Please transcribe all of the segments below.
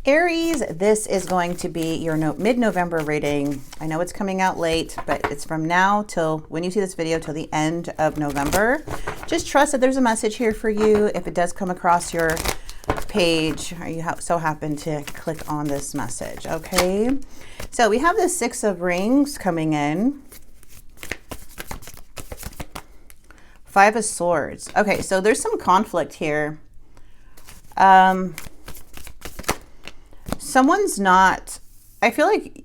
Aries, this is going to be your mid-November reading. I know it's coming out late, but it's from now till when you see this video till the end of November. Just trust that there's a message here for you. If it does come across your page, or you so happen to click on this message, okay? So we have the Six of Rings coming in. Five of Swords. Okay, so there's some conflict here. Someone's not, I feel like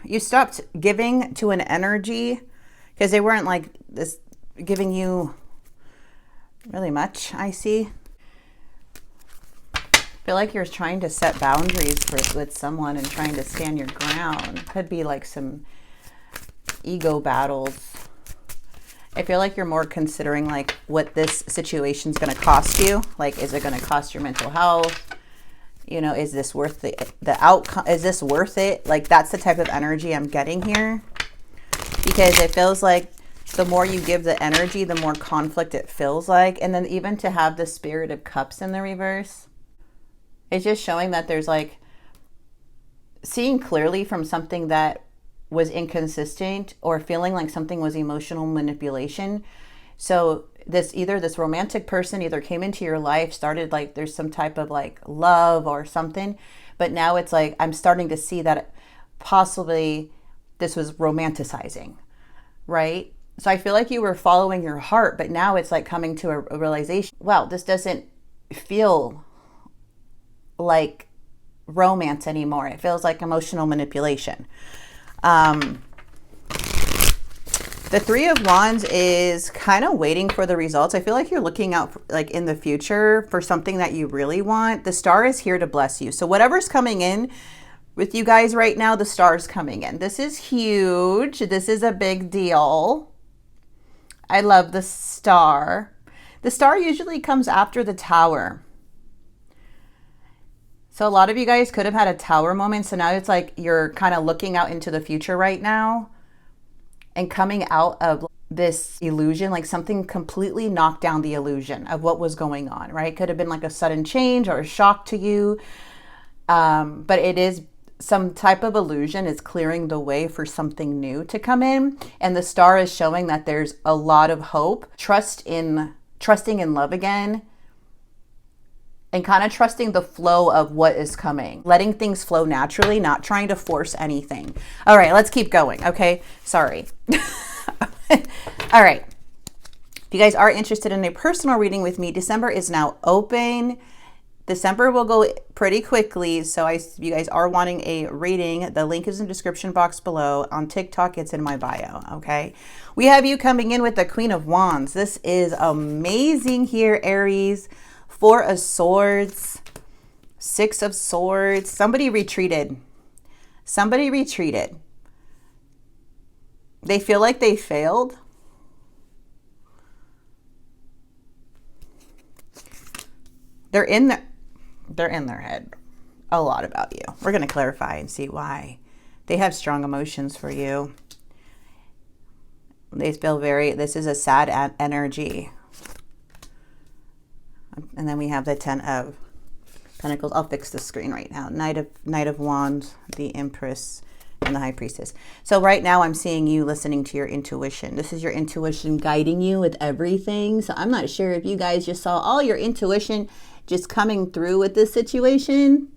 you stopped giving to an energy because they weren't like this giving you really much, I see. I feel like you're trying to set boundaries with someone and trying to stand your ground. Could be like some ego battles. I feel like you're more considering like what this situation's going to cost you. Like, is it going to cost your mental health? You know, is this worth the outcome? Is this worth it? Like, that's the type of energy I'm getting here. Because it feels like the more you give the energy, the more conflict it feels like. And then even to have the Spirit of Cups in the reverse, it's just showing that there's like seeing clearly from something that was inconsistent or feeling like something was emotional manipulation. So either this romantic person either came into your life, started like there's some type of like love or something, but now it's like I'm starting to see that possibly this was romanticizing, right? So I feel like you were following your heart, but now it's like coming to a realization, wow, this doesn't feel like romance anymore. It feels like emotional manipulation. The Three of Wands is kind of waiting for the results. I feel like you're looking out for, like in the future for something that you really want. The Star is here to bless you. So whatever's coming in with you guys right now, the Star is coming in. This is huge. This is a big deal. I love the Star. The Star usually comes after the Tower. So a lot of you guys could have had a Tower moment. So now it's like you're kind of looking out into the future right now and coming out of this illusion, like something completely knocked down the illusion of what was going on, right? Could have been like a sudden change or a shock to you. But it is some type of illusion is clearing the way for something new to come in. And the Star is showing that there's a lot of hope, trusting in love again, and kind of trusting the flow of what is coming, letting things flow naturally, not trying to force anything. All right, let's keep going. Okay, sorry. All right. If you guys are interested in a personal reading with me, December is now open. December will go pretty quickly. So if you guys are wanting a reading, the link is in the description box below. On TikTok, it's in my bio. Okay. We have you coming in with the Queen of Wands. This is amazing here, Aries. Four of Swords, Six of Swords. Somebody retreated. Somebody retreated. They feel like they failed. They're in their head a lot about you. We're going to clarify and see why. They have strong emotions for you. They feel this is a sad energy. And then we have the Ten of Pentacles. I'll fix the screen right now. Knight of Wands, the Empress, and the High Priestess. So right now I'm seeing you listening to your intuition. This is your intuition guiding you with everything. So I'm not sure if you guys just saw all your intuition just coming through with this situation.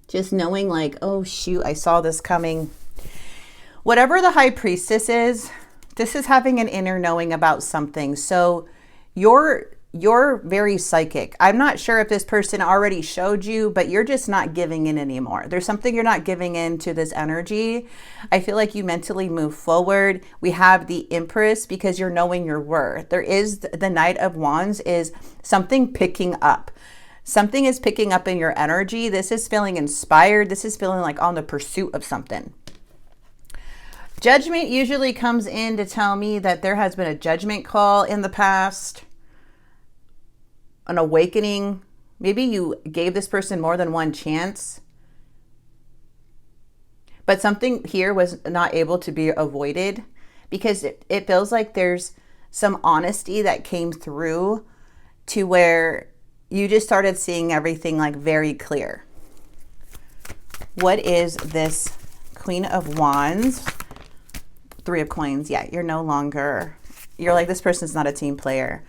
Just knowing like, oh shoot, I saw this coming. Whatever the High Priestess is, this is having an inner knowing about something. So you're very psychic. I'm not sure if this person already showed you, but you're just not giving in anymore. There's something you're not giving in to this energy. I feel like you mentally move forward. We have the Empress because you're knowing your worth. There is the Knight of Wands is something picking up. Something is picking up in your energy. This is feeling inspired. This is feeling like on the pursuit of something. Judgment usually comes in to tell me that there has been a judgment call in the past. An awakening. Maybe you gave this person more than one chance, but something here was not able to be avoided because it feels like there's some honesty that came through to where you just started seeing everything like very clear. What is this Queen of Wands? Three of Coins. Yeah, you're no longer, you're like, this person's not a team player.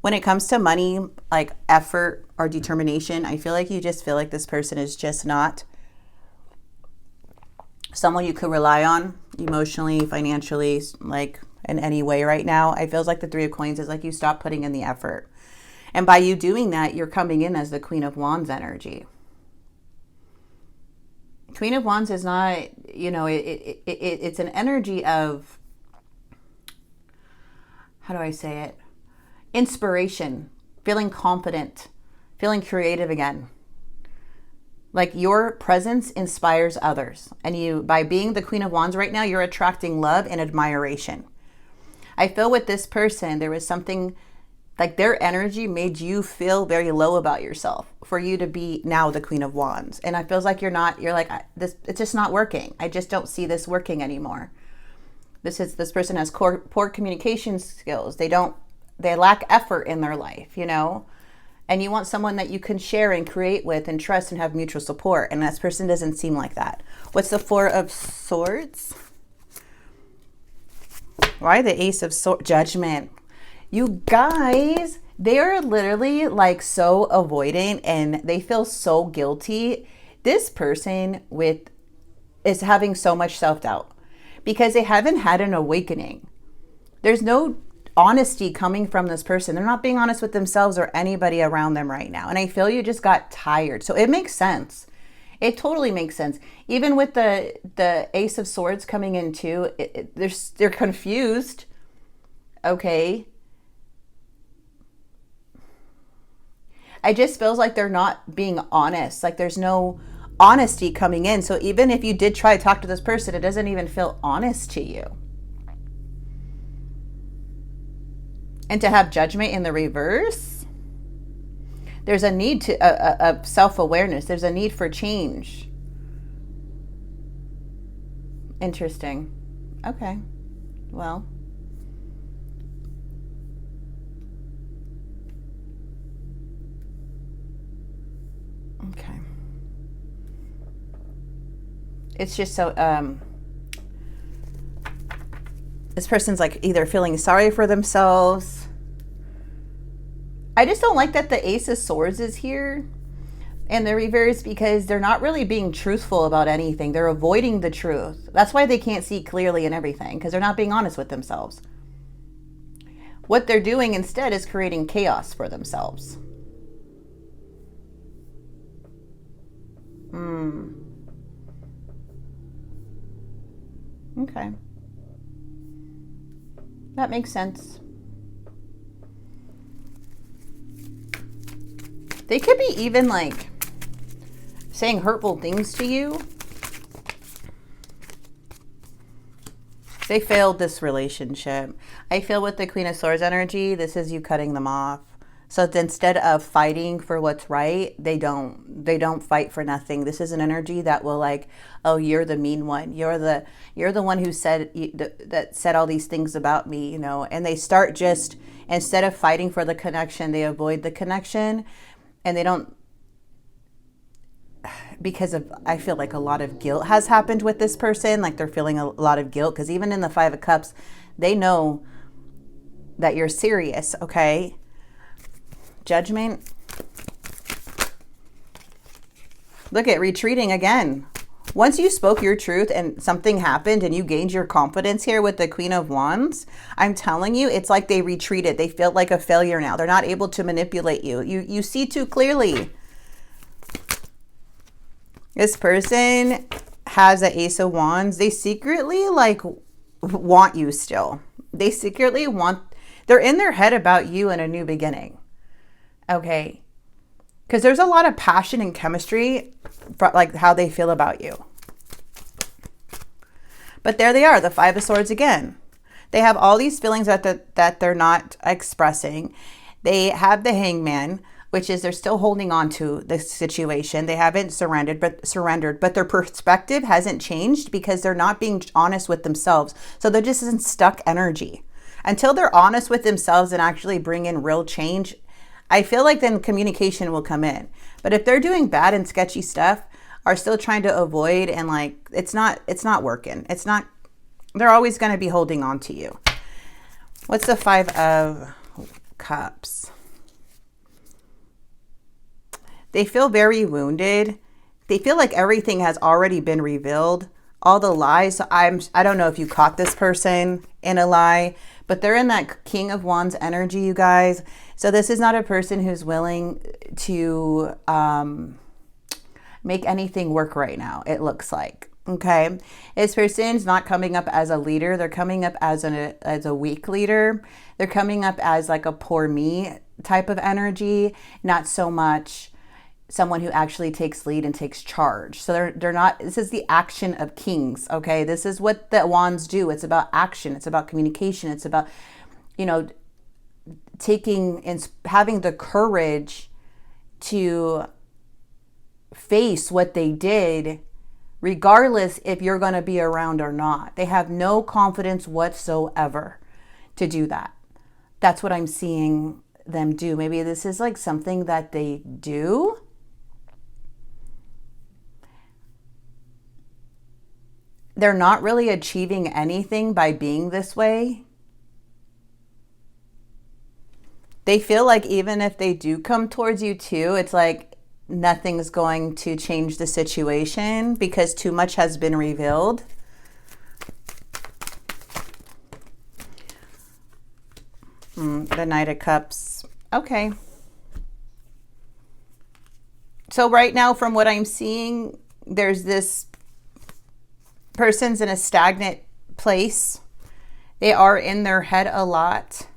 When it comes to money, like effort or determination, I feel like you just feel like this person is just not someone you could rely on emotionally, financially, like in any way right now. I feels like the Three of Coins is like you stop putting in the effort. And by you doing that, you're coming in as the Queen of Wands energy. Queen of Wands is not, you know, it's an energy of, how do I say it? Inspiration, feeling confident, feeling creative again. Like your presence inspires others. And you, by being the Queen of Wands right now, you're attracting love and admiration. I feel with this person, there was something like their energy made you feel very low about yourself for you to be now the Queen of Wands. And it feels like you're like, this, it's just not working. I just don't see this working anymore. This person has poor communication skills. They lack effort in their life, you know, and you want someone that you can share and create with and trust and have mutual support. And this person doesn't seem like that. What's the Four of Swords? Why the Ace of Swords? Judgment. You guys, they are literally like so avoidant and they feel so guilty. This person is having so much self-doubt because they haven't had an awakening. There's no honesty coming from this person. They're not being honest with themselves or anybody around them right now. And I feel you just got tired. So it makes sense. It totally makes sense. Even with the Ace of Swords coming in too, they're confused. Okay. I just feels like they're not being honest. Like there's no honesty coming in. So even if you did try to talk to this person, it doesn't even feel honest to you. And to have Judgment in the reverse, there's a need to of self-awareness. There's a need for change. Interesting. Okay. Well, okay. It's just so this person's like either feeling sorry for themselves. I just don't like that the Ace of Swords is here in the reverse because they're not really being truthful about anything. They're avoiding the truth. That's why they can't see clearly in everything, because they're not being honest with themselves. What they're doing instead is creating chaos for themselves. Okay. That makes sense. They could be even like saying hurtful things to you. They failed this relationship. I feel with the Queen of Swords energy, this is you cutting them off. So instead of fighting for what's right, they don't fight for nothing. This is an energy that will like, oh, you're the mean one. You're the one who that said all these things about me, you know. And they start just, instead of fighting for the connection, they avoid the connection, and they don't, because of, I feel like a lot of guilt has happened with this person. Like they're feeling a lot of guilt because even in the Five of Cups, they know that you're serious. Okay. Judgment. Look at retreating again. Once you spoke your truth and something happened and you gained your confidence here with the Queen of Wands, I'm telling you, it's like they retreated. They feel like a failure now. They're not able to manipulate you. You see too clearly. This person has an Ace of Wands. They secretly like want you still. They secretly they're in their head about you and a new beginning. Okay. Because there's a lot of passion and chemistry for like how they feel about you. But there they are, the Five of Swords again. They have all these feelings that they're not expressing. They have the Hangman, which is they're still holding on to the situation. They haven't surrendered, but their perspective hasn't changed because they're not being honest with themselves. So they're just in stuck energy. Until they're honest with themselves and actually bring in real change, I feel like then communication will come in. But if they're doing bad and sketchy stuff, are still trying to avoid, and like it's not working. They're always going to be holding on to you. What's the Five of Cups? They feel very wounded. They feel like everything has already been revealed. All the lies. I don't know if you caught this person in a lie, but they're in that King of Wands energy, you guys. So this is not a person who's willing to make anything work right now, it looks like. Okay, this person's not coming up as a leader. They're coming up as a weak leader. They're coming up as like a poor me type of energy, not so much someone who actually takes lead and takes charge. So they're not, this is the action of kings, okay? This is what the wands do. It's about action. It's about communication. It's about, you know, taking and having the courage to face what they did, regardless if you're going to be around or not. They have no confidence whatsoever to do that. That's what I'm seeing them do. Maybe this is like something that they do. They're not really achieving anything by being this way. They feel like even if they do come towards you too, it's like nothing's going to change the situation because too much has been revealed. The Knight of Cups. Okay. So right now, from what I'm seeing, there's this person's in a stagnant place. They are in their head a lot.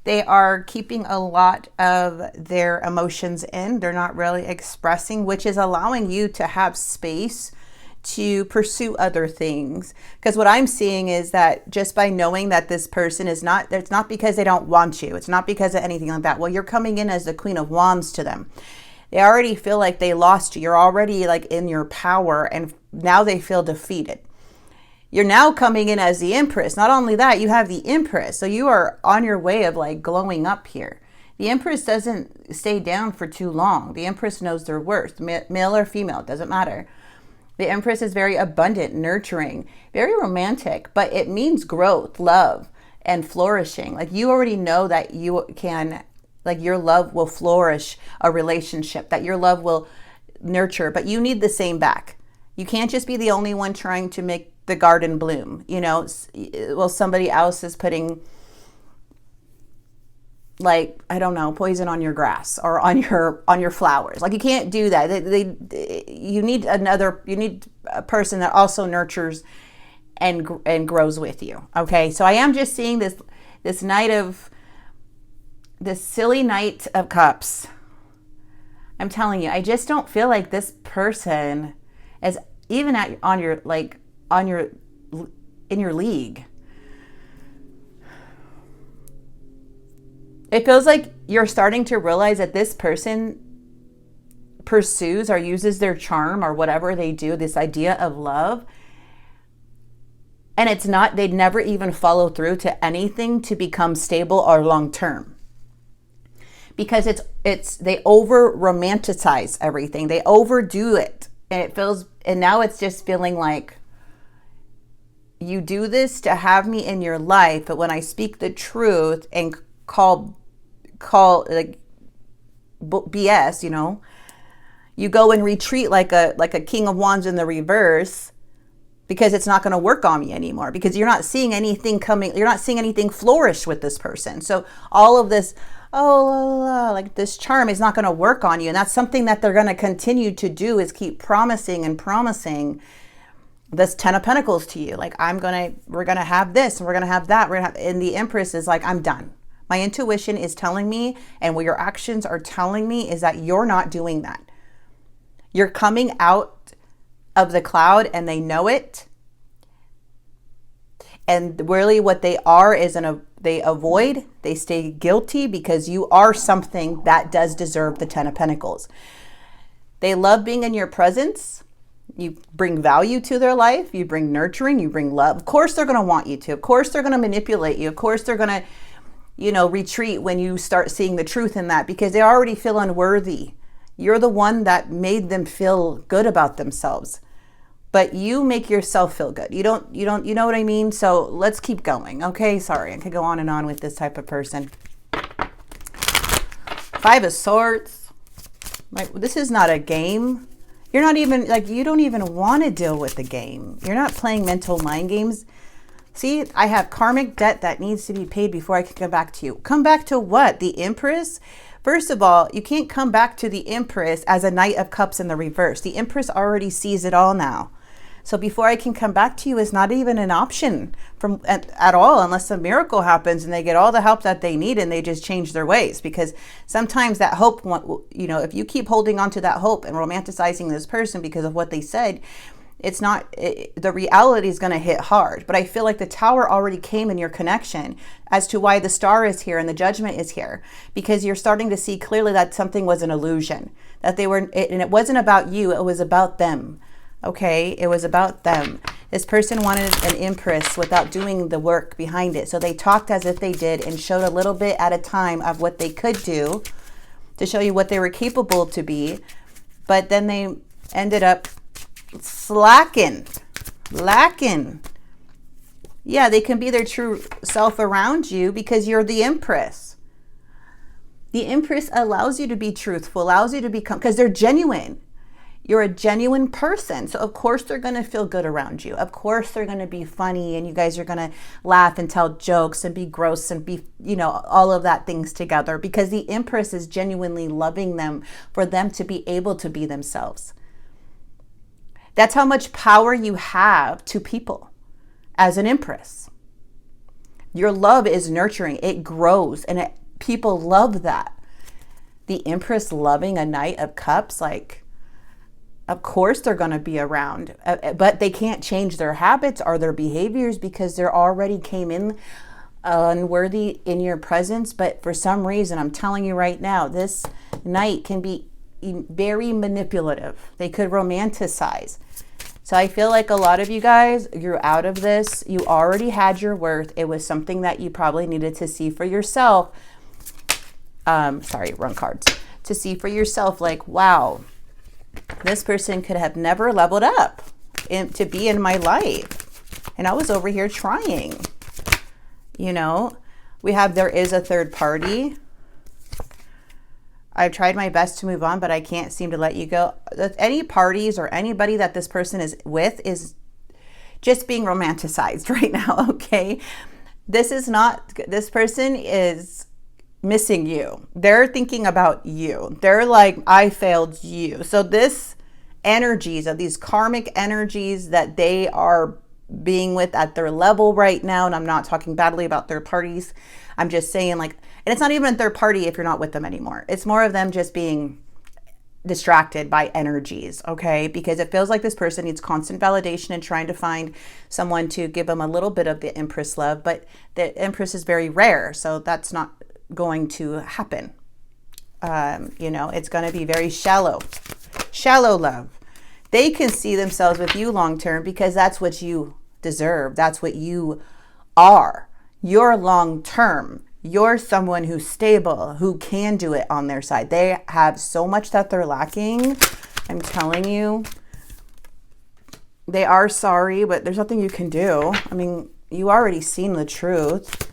They are keeping a lot of their emotions in. They're not really expressing, which is allowing you to have space to pursue other things. Because what I'm seeing is that just by knowing that this person is not, it's not because they don't want you. It's not because of anything like that. Well, you're coming in as the Queen of Wands to them. They already feel like they lost you. You're already like in your power, and now they feel defeated. You're now coming in as the Empress. Not only that, you have the Empress. So you are on your way of like glowing up here. The Empress doesn't stay down for too long. The Empress knows their worth, male or female, doesn't matter. The Empress is very abundant, nurturing, very romantic, but it means growth, love, and flourishing. Like you already know that you can, like your love will flourish a relationship, that your love will nurture, but you need the same back. You can't just be the only one trying to make the garden bloom, you know. Well, somebody else is putting, like, I don't know, poison on your grass or on your flowers. Like you can't do that. You need a person that also nurtures and grows with you. Okay, so I am just seeing this silly Knight of Cups. I'm telling you, I just don't feel like this person is even in your league. It feels like you're starting to realize that this person pursues or uses their charm or whatever they do, this idea of love. And it's not, they'd never even follow through to anything to become stable or long-term. Because they over romanticize everything. They overdo it. And now it's just feeling like you do this to have me in your life, but when I speak the truth and call like BS, you know, you go and retreat like a King of Wands in the reverse, because it's not going to work on me anymore, because you're not seeing anything coming, you're not seeing anything flourish with this person. So all of this, like this charm is not going to work on you. And that's something that they're going to continue to do, is keep promising and promising this 10 of Pentacles to you. Like, we're going to have this and we're going to have that. And the Empress is like, I'm done. My intuition is telling me, and what your actions are telling me, is that you're not doing that. You're coming out of the cloud and they know it. And really what they are is they avoid, they stay guilty, because you are something that does deserve the 10 of Pentacles. They love being in your presence. You bring value to their life. You bring nurturing, you bring love. Of course they're going to want you to. Of course they're going to manipulate you. Of course they're going to, retreat when you start seeing the truth in that, because they already feel unworthy. You're the one that made them feel good about themselves. But you make yourself feel good. You know what I mean? So let's keep going. Okay, sorry. I could go on and on with this type of person. Five of Swords. Like, this is not a game. You're not even, like, you don't even want to deal with the game. You're not playing mental mind games. See, I have karmic debt that needs to be paid before I can come back to you. Come back to what? The Empress? First of all, you can't come back to the Empress as a Knight of Cups in the reverse. The Empress already sees it all now. So before I can come back to you is not even an option at all, unless a miracle happens and they get all the help that they need and they just change their ways. Because sometimes that hope, you know, if you keep holding on to that hope and romanticizing this person because of what they said, it's not, the reality is going to hit hard. But I feel like the Tower already came in your connection as to why the Star is here and the Judgment is here, because you're starting to see clearly that something was an illusion, that they were, and it wasn't about you, it was about them. Okay, it was about them. This person wanted an Empress without doing the work behind it. So they talked as if they did and showed a little bit at a time of what they could do to show you what they were capable to be. But then they ended up lacking. Yeah, they can be their true self around you because you're the Empress. The Empress allows you to be truthful, allows you to become, because they're genuine. You're a genuine person. So of course they're going to feel good around you. Of course they're going to be funny and you guys are going to laugh and tell jokes and be gross and be, you know, all of that things together, because the Empress is genuinely loving them for them to be able to be themselves. That's how much power you have to people as an Empress. Your love is nurturing. It grows and people love that. The Empress loving a Knight of Cups, like, of course they're going to be around, but they can't change their habits or their behaviors because they're already came in unworthy in your presence. But for some reason, I'm telling you right now, this Knight can be very manipulative. They could romanticize. So I feel like a lot of you guys, you're out of this. You already had your worth. It was something that you probably needed to see for yourself. Sorry, wrong cards. To see for yourself, like, wow, this person could have never leveled up to be in my life. And I was over here trying. You know, we have, there is a third party. I've tried my best to move on, but I can't seem to let you go. Any parties or anybody that this person is with is just being romanticized right now, okay? This is not, this person is missing you. They're thinking about you. They're like, I failed you. So this energies of these karmic energies that they are being with at their level right now, and I'm not talking badly about third parties. I'm just saying, like, and it's not even a third party if you're not with them anymore. It's more of them just being distracted by energies, okay? Because it feels like this person needs constant validation and trying to find someone to give them a little bit of the Empress love, but the Empress is very rare, so that's not going to happen. You know, it's going to be very shallow love. They can see themselves with you long term because that's what you deserve. That's what you are. You're long term. You're someone who's stable, who can do it on their side. They have so much that they're lacking. I'm telling you, they are sorry, but there's nothing you can do. I mean, you already seen the truth.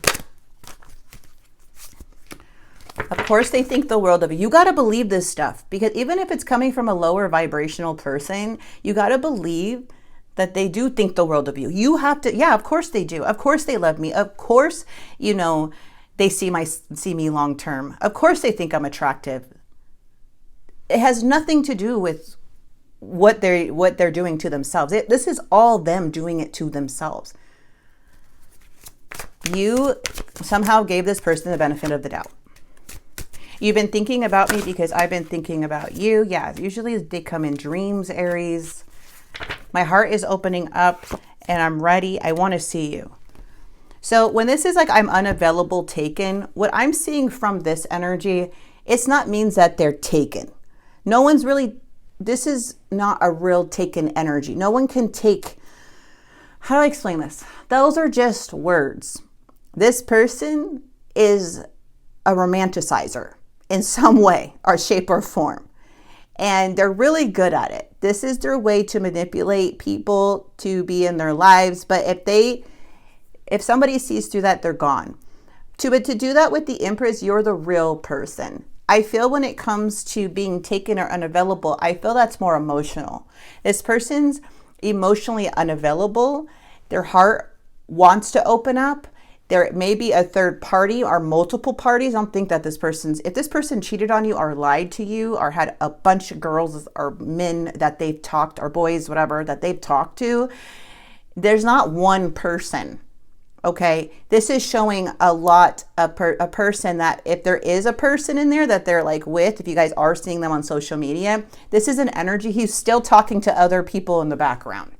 Of course, they think the world of you. You got to believe this stuff, because even if it's coming from a lower vibrational person, you got to believe that they do think the world of you. You have to, yeah, of course they do. Of course they love me. Of course, you know, they see me long term. Of course they think I'm attractive. It has nothing to do with what they're doing to themselves. This is all them doing it to themselves. You somehow gave this person the benefit of the doubt. You've been thinking about me because I've been thinking about you. Yeah, usually they come in dreams, Aries. My heart is opening up and I'm ready. I want to see you. So when this is like I'm unavailable, taken, what I'm seeing from this energy, it's not means that they're taken. No one's really, this is not a real taken energy. No one can take, how do I explain this? Those are just words. This person is a romanticizer in some way or shape or form. and they're really good at it. This is their way to manipulate people to be in their lives. But if somebody sees through that, they're gone. But to do that with the Empress, you're the real person. I feel when it comes to being taken or unavailable, I feel that's more emotional. This person's emotionally unavailable. Their heart wants to open up. There may be a third party or multiple parties. I don't think that if this person cheated on you or lied to you or had a bunch of girls or men that they've talked, or boys, whatever, that they've talked to, there's not one person. Okay, this is showing a person that if there is a person in there that they're like with, if you guys are seeing them on social media, this is an energy. He's still talking to other people in the background.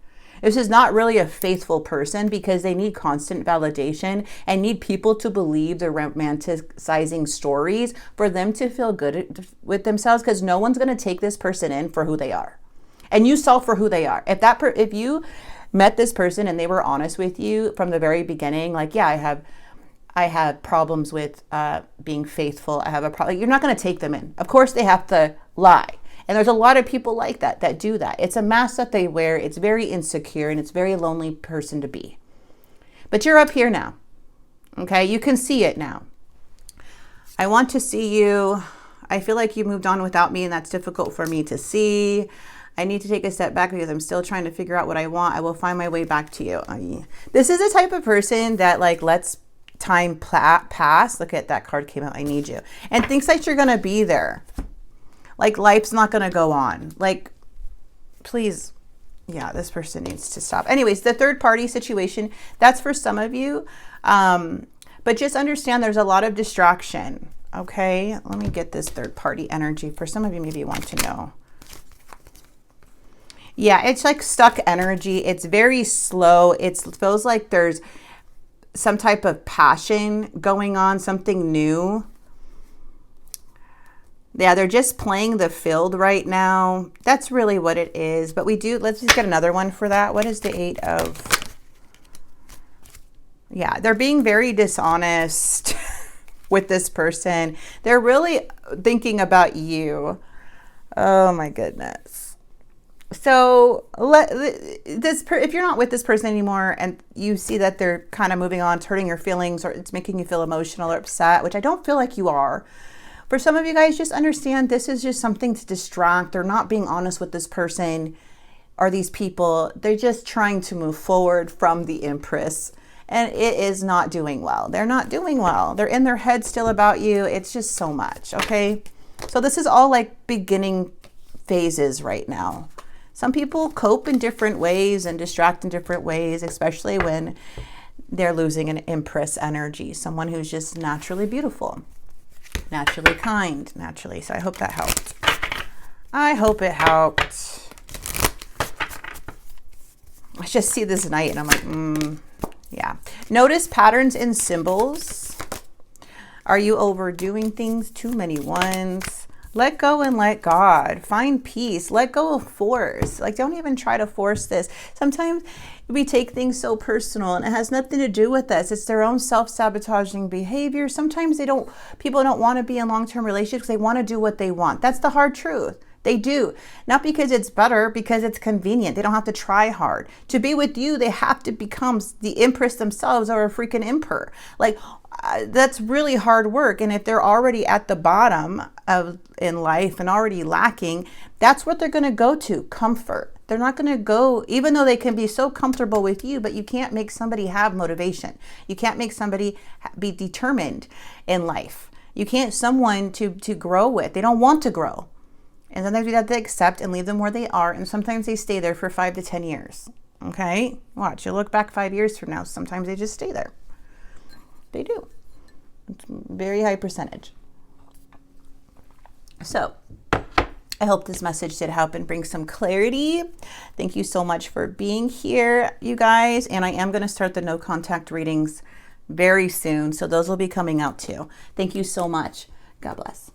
This is not really a faithful person because they need constant validation and need people to believe the romanticizing stories for them to feel good with themselves, because no one's going to take this person in for who they are. And you saw for who they are. If you met this person and they were honest with you from the very beginning, like, yeah, I have problems with being faithful. I have a problem. You're not going to take them in. Of course, they have to lie. And there's a lot of people like that do that. It's a mask that they wear. It's very insecure and it's a very lonely person to be. But you're up here now. Okay, you can see it now. I want to see you. I feel like you moved on without me, and that's difficult for me to see. I need to take a step back because I'm still trying to figure out what I want. I will find my way back to you. This is the type of person that like lets time pass. Look at that card came out. I need you. And thinks that you're going to be there. Like life's not going to go on. Like, please. Yeah, this person needs to stop. Anyways, the third party situation, that's for some of you. But just understand there's a lot of distraction. Okay, let me get this third party energy. For some of you, maybe you want to know. Yeah, it's like stuck energy. It's very slow. It feels like there's some type of passion going on, something new. Yeah, they're just playing the field right now. That's really what it is. But let's just get another one for that. What is the 8 of? Yeah, they're being very dishonest with this person. They're really thinking about you. Oh my goodness. So if you're not with this person anymore and you see that they're kind of moving on, it's hurting your feelings or it's making you feel emotional or upset, which I don't feel like you are. For some of you guys, just understand this is just something to distract. They're not being honest with this person or these people. They're just trying to move forward from the Empress. And it is not doing well. They're not doing well. They're in their head still about you. It's just so much, okay? So this is all like beginning phases right now. Some people cope in different ways and distract in different ways, especially when they're losing an Empress energy, someone who's just naturally beautiful, naturally kind, naturally. So I hope that helped. I hope it helped. I just see this Knight and I'm like, yeah. Notice patterns in symbols. Are you overdoing things? Too many ones. Let go and let God. Find peace. Let go of force. Like, don't even try to force this. Sometimes we take things so personal and it has nothing to do with us. It's their own self-sabotaging behavior. Sometimes people don't want to be in long-term relationships. They want to do what they want. That's the hard truth. They do. Not because it's better, because it's convenient. They don't have to try hard. To be with you, they have to become the Empress themselves or a freaking emperor. Like, that's really hard work. And if they're already at the bottom in life and already lacking, that's what they're going to go to, comfort. They're not going to go, even though they can be so comfortable with you, but you can't make somebody have motivation. You can't make somebody be determined in life. You can't someone to grow with. They don't want to grow. And sometimes we have to accept and leave them where they are. And sometimes they stay there for 5 to 10 years. Okay? Watch, you look back 5 years from now. Sometimes they just stay there. They do. It's a very high percentage. So, I hope this message did help and bring some clarity. Thank you so much for being here, you guys. And I am going to start the no contact readings very soon. So those will be coming out too. Thank you so much. God bless.